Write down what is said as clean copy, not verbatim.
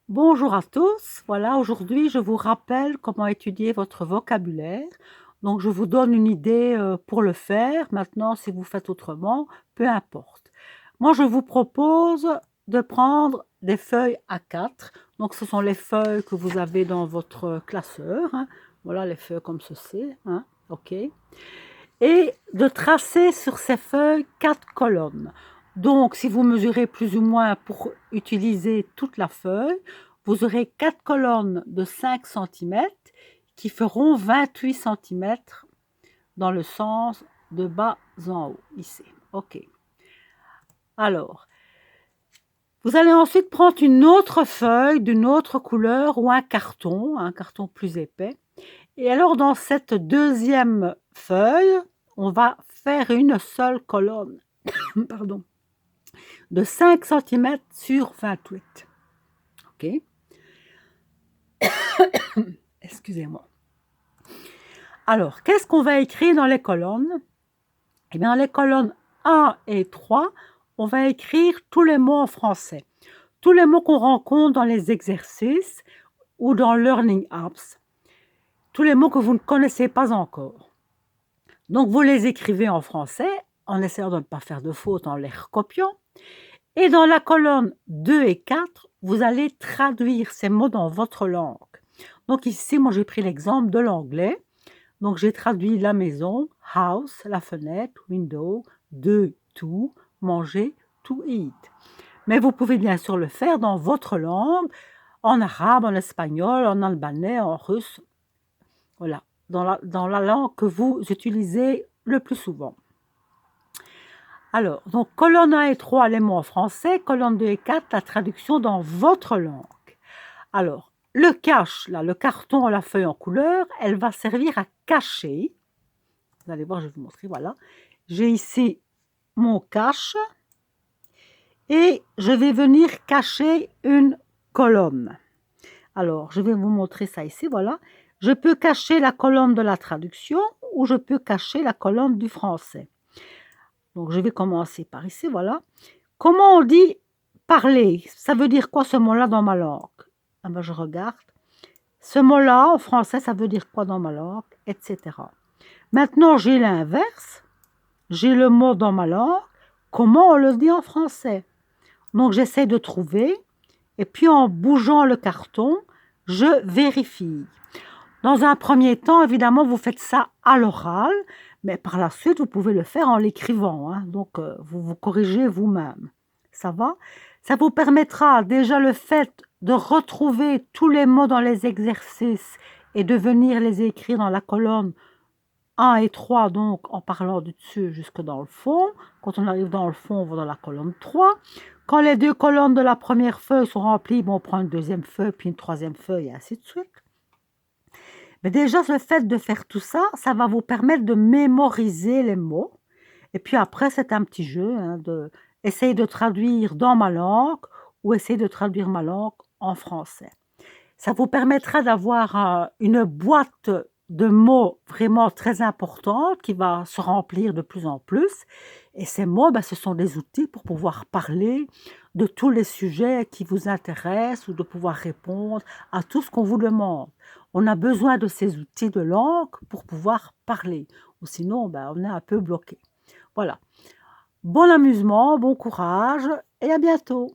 Bonjour à tous. Voilà, aujourd'hui, je vous rappelle comment étudier votre vocabulaire. Donc, je vous donne une idée pour le faire. Maintenant, si vous faites autrement, peu importe. Moi, je vous propose de prendre des feuilles A4. Donc, ce sont les feuilles que vous avez dans votre classeur, hein. Voilà, les feuilles comme ceci, hein. OK. Et de tracer sur ces feuilles 4 colonnes. Donc, si vous mesurez plus ou moins pour utiliser toute la feuille, vous aurez 4 colonnes de 5 centimètres qui feront 28 centimètres dans le sens de bas en haut, ici. OK. Alors, vous allez ensuite prendre une autre feuille d'une autre couleur ou un carton plus épais. Et alors, dans cette deuxième feuille, on va faire une seule colonne. Pardon, de 5 centimètres sur 28. OK? Excusez-moi. Alors, qu'est-ce qu'on va écrire dans les colonnes? Eh bien, dans les colonnes 1 et 3, on va écrire tous les mots en français. Tous les mots qu'on rencontre dans les exercices ou dans Learning Apps. Tous les mots que vous ne connaissez pas encore. Donc, vous les écrivez en français en essayant de ne pas faire de faute en les recopiant. Et dans la colonne 2 et 4, vous allez traduire ces mots dans votre langue. Donc ici, moi j'ai pris l'exemple de l'anglais. Donc j'ai traduit la maison, house, la fenêtre, window, to, manger, to eat. Mais vous pouvez bien sûr le faire dans votre langue, en arabe, en espagnol, en albanais, en russe. Voilà, dans la langue que vous utilisez le plus souvent. Alors, donc colonne 1 et 3, les mots en français, colonne 2 et 4, la traduction dans votre langue. Alors, le cache, là, le carton, la feuille en couleur, elle va servir à cacher. Vous allez voir, je vais vous montrer, voilà. J'ai ici mon cache et je vais venir cacher une colonne. Alors, je vais vous montrer ça ici, voilà. Je peux cacher la colonne de la traduction ou je peux cacher la colonne du français. Donc, je vais commencer par ici, voilà. Comment on dit parler? Ça veut dire quoi ce mot-là dans ma langue? Ah ben, je regarde. Ce mot-là, en français, ça veut dire quoi dans ma langue, etc. Maintenant, j'ai l'inverse. J'ai le mot dans ma langue. Comment on le dit en français? Donc, j'essaie de trouver. Et puis, en bougeant le carton, je vérifie. Dans un premier temps, évidemment, vous faites ça à l'oral, mais par la suite, vous pouvez le faire en l'écrivant, hein. Donc, vous vous corrigez vous-même. Ça va? Ça vous permettra déjà le fait de retrouver tous les mots dans les exercices et de venir les écrire dans la colonne 1 et 3, donc en parlant du dessus jusque dans le fond. Quand on arrive dans le fond, on va dans la colonne 3. Quand les deux colonnes de la première feuille sont remplies, on prend une deuxième feuille, puis une troisième feuille, et ainsi de suite. Mais déjà, le fait de faire tout ça, ça va vous permettre de mémoriser les mots. Et puis après, c'est un petit jeu, hein, de essayer de traduire dans ma langue ou essayer de traduire ma langue en français. Ça vous permettra d'avoir une boîte de mots vraiment très importante qui va se remplir de plus en plus. Et ces mots, ce sont des outils pour pouvoir parler de tous les sujets qui vous intéressent ou de pouvoir répondre à tout ce qu'on vous demande. On a besoin de ces outils de langue pour pouvoir parler. Ou sinon, on est un peu bloqué. Voilà. Bon amusement, bon courage et à bientôt.